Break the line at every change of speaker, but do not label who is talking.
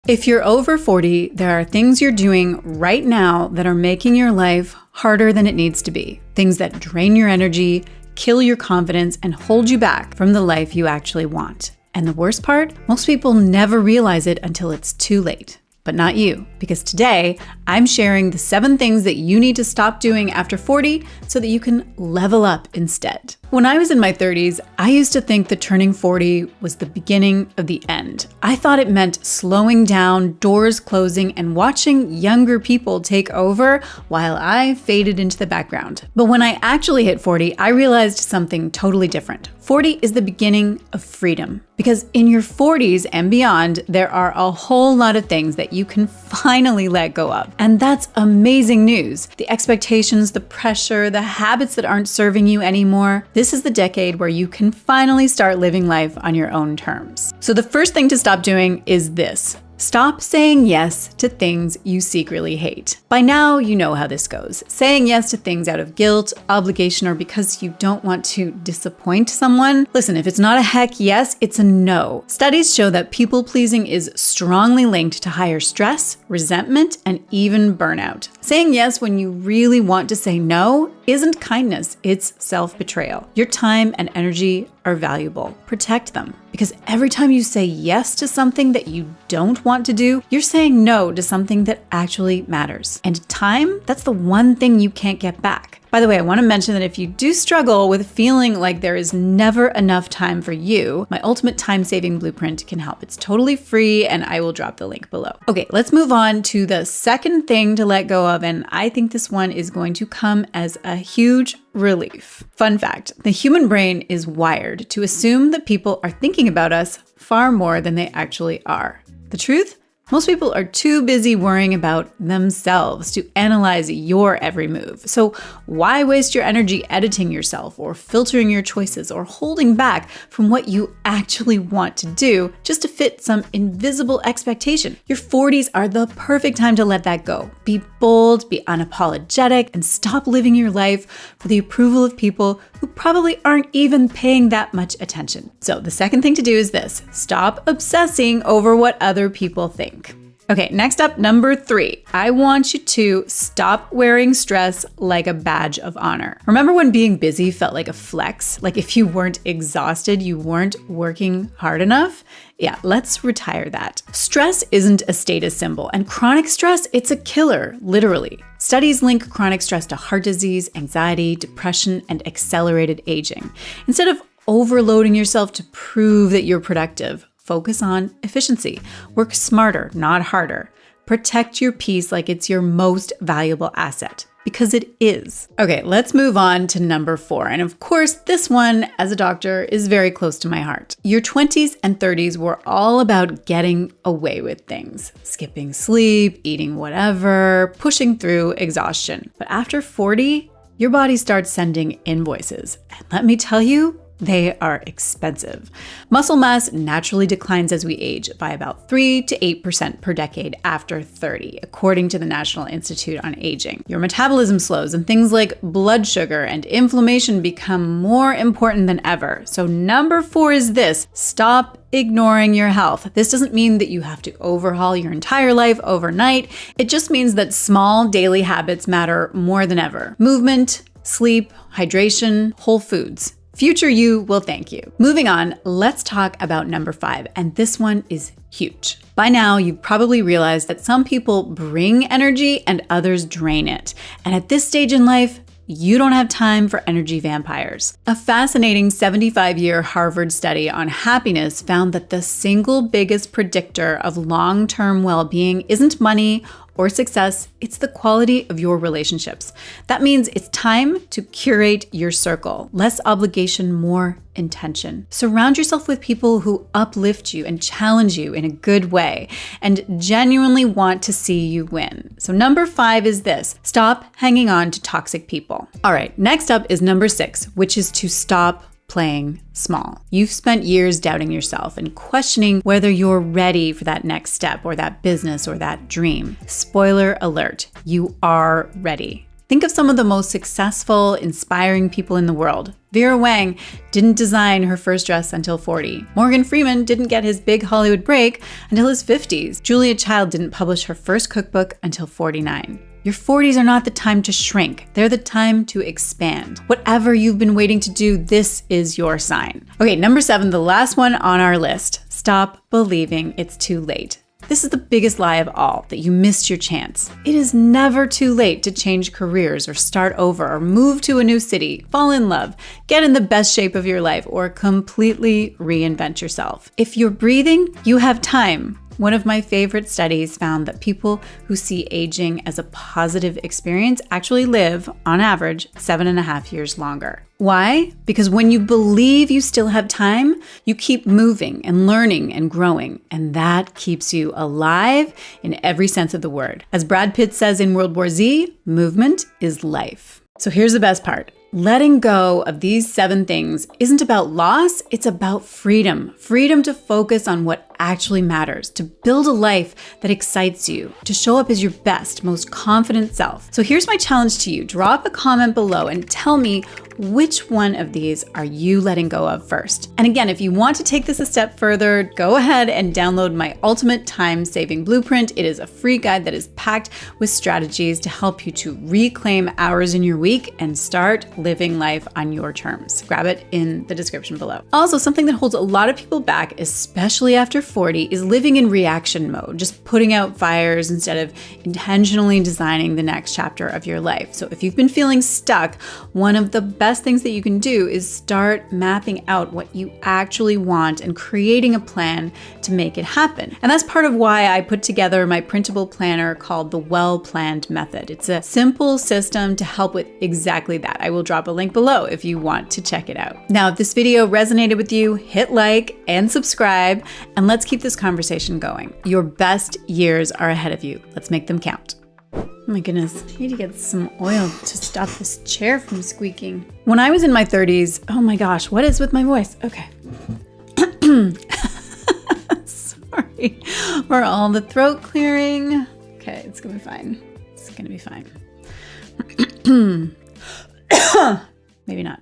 If you're over 40, there are things you're doing right now that are making your life harder than it needs to be. Things that drain your energy, kill your confidence, and hold you back from the life you actually want. And the worst part, most people never realize it until it's too late. But not you, because today I'm sharing the 7 things that you need to stop doing after 40 so that you can level up instead. When I was in my 30s, I used to think that turning 40 was the beginning of the end. I thought it meant slowing down, doors closing, and watching younger people take over while I faded into the background. But when I actually hit 40, I realized something totally different. 40 is the beginning of freedom. Because in your 40s and beyond, there are a whole lot of things that you can finally let go of. And that's amazing news. The expectations, the pressure, the habits that aren't serving you anymore. This is the decade where you can finally start living life on your own terms. So the first thing to stop doing is this. Stop saying yes to things you secretly hate. By now, you know how this goes. Saying yes to things out of guilt, obligation, or because you don't want to disappoint someone. Listen, if it's not a heck yes, it's a no. Studies show that people-pleasing is strongly linked to higher stress, resentment, and even burnout. Saying yes when you really want to say no isn't kindness, it's self-betrayal. Your time and energy are valuable. Protect them. Because every time you say yes to something that you don't want to do, you're saying no to something that actually matters. And time, that's the one thing you can't get back. By the way, I want to mention that if you do struggle with feeling like there is never enough time for you, my ultimate time-saving blueprint can help. It's totally free, and I will drop the link below. Okay, let's move on to the second thing to let go of, and I think this one is going to come as a huge relief. Fun fact, the human brain is wired to assume that people are thinking about us far more than they actually are. The truth? Most people are too busy worrying about themselves to analyze your every move. So why waste your energy editing yourself or filtering your choices or holding back from what you actually want to do just to fit some invisible expectation? Your 40s are the perfect time to let that go. Be bold, be unapologetic, and stop living your life for the approval of people who probably aren't even paying that much attention. So the second thing to do is this. Stop obsessing over what other people think. Okay, next up, number 3. I want you to stop wearing stress like a badge of honor. Remember when being busy felt like a flex? Like if you weren't exhausted, you weren't working hard enough? Yeah, let's retire that. Stress isn't a status symbol, and chronic stress, it's a killer, literally. Studies link chronic stress to heart disease, anxiety, depression, and accelerated aging. Instead of overloading yourself to prove that you're productive, focus on efficiency. Work smarter, not harder. Protect your peace like it's your most valuable asset, because it is. Okay, let's move on to number 4. And of course, this one, as a doctor, is very close to my heart. Your 20s and 30s were all about getting away with things. Skipping sleep, eating whatever, pushing through exhaustion. But after 40, your body starts sending invoices. And let me tell you, they are expensive. Muscle mass naturally declines as we age by about 3 to 8% per decade after 30, according to the National Institute on Aging. Your metabolism slows and things like blood sugar and inflammation become more important than ever. So number 4 is this: stop ignoring your health. This doesn't mean that you have to overhaul your entire life overnight. It just means that small daily habits matter more than ever. Movement, sleep, hydration, whole foods. Future you will thank you. Moving on, let's talk about number 5, and this one is huge. By now, you've probably realized that some people bring energy and others drain it. And at this stage in life, you don't have time for energy vampires. A fascinating 75-year Harvard study on happiness found that the single biggest predictor of long-term well-being isn't money or success, it's the quality of your relationships. That means it's time to curate your circle. Less obligation, more intention. Surround yourself with people who uplift you and challenge you in a good way and genuinely want to see you win. So number 5 is this: stop hanging on to toxic people. All right, next up is number 6, which is to stop playing small. You've spent years doubting yourself and questioning whether you're ready for that next step or that business or that dream. Spoiler alert, you are ready. Think of some of the most successful, inspiring people in the world. Vera Wang didn't design her first dress until 40. Morgan Freeman didn't get his big Hollywood break until his 50s. Julia Child didn't publish her first cookbook until 49. Your 40s are not the time to shrink. They're the time to expand. Whatever you've been waiting to do, this is your sign. Okay, number 7, the last one on our list. Stop believing it's too late. This is the biggest lie of all, that you missed your chance. It is never too late to change careers or start over or move to a new city, fall in love, get in the best shape of your life, or completely reinvent yourself. If you're breathing, you have time. One of my favorite studies found that people who see aging as a positive experience actually live, on average, 7.5 years longer. Why? Because when you believe you still have time, you keep moving and learning and growing, and that keeps you alive in every sense of the word. As Brad Pitt says in World War Z, movement is life. So here's the best part. Letting go of these 7 things isn't about loss, it's about freedom. Freedom to focus on what actually matters, to build a life that excites you, to show up as your best, most confident self. So here's my challenge to you. Drop a comment below and tell me which one of these are you letting go of first. And again, if you want to take this a step further, go ahead and download my ultimate time-saving blueprint. It is a free guide that is packed with strategies to help you to reclaim hours in your week and start living life on your terms. Grab it in the description below. Also, something that holds a lot of people back, especially after 40, is living in reaction mode, just putting out fires instead of intentionally designing the next chapter of your life. So if you've been feeling stuck, one of the best things that you can do is start mapping out what you actually want and creating a plan to make it happen. And that's part of why I put together my printable planner called the Well-Planned Method. It's a simple system to help with exactly that. I will drop a link below if you want to check it out. Now, if this video resonated with you, hit like and subscribe, and let's keep this conversation going. Your best years are ahead of you. Let's make them count. Oh my goodness, I need to get some oil to stop this chair from squeaking. When I was in my 30s, oh my gosh, what is with my voice? Okay. Sorry for all the throat clearing. Okay, it's gonna be fine. It's gonna be fine. Maybe not.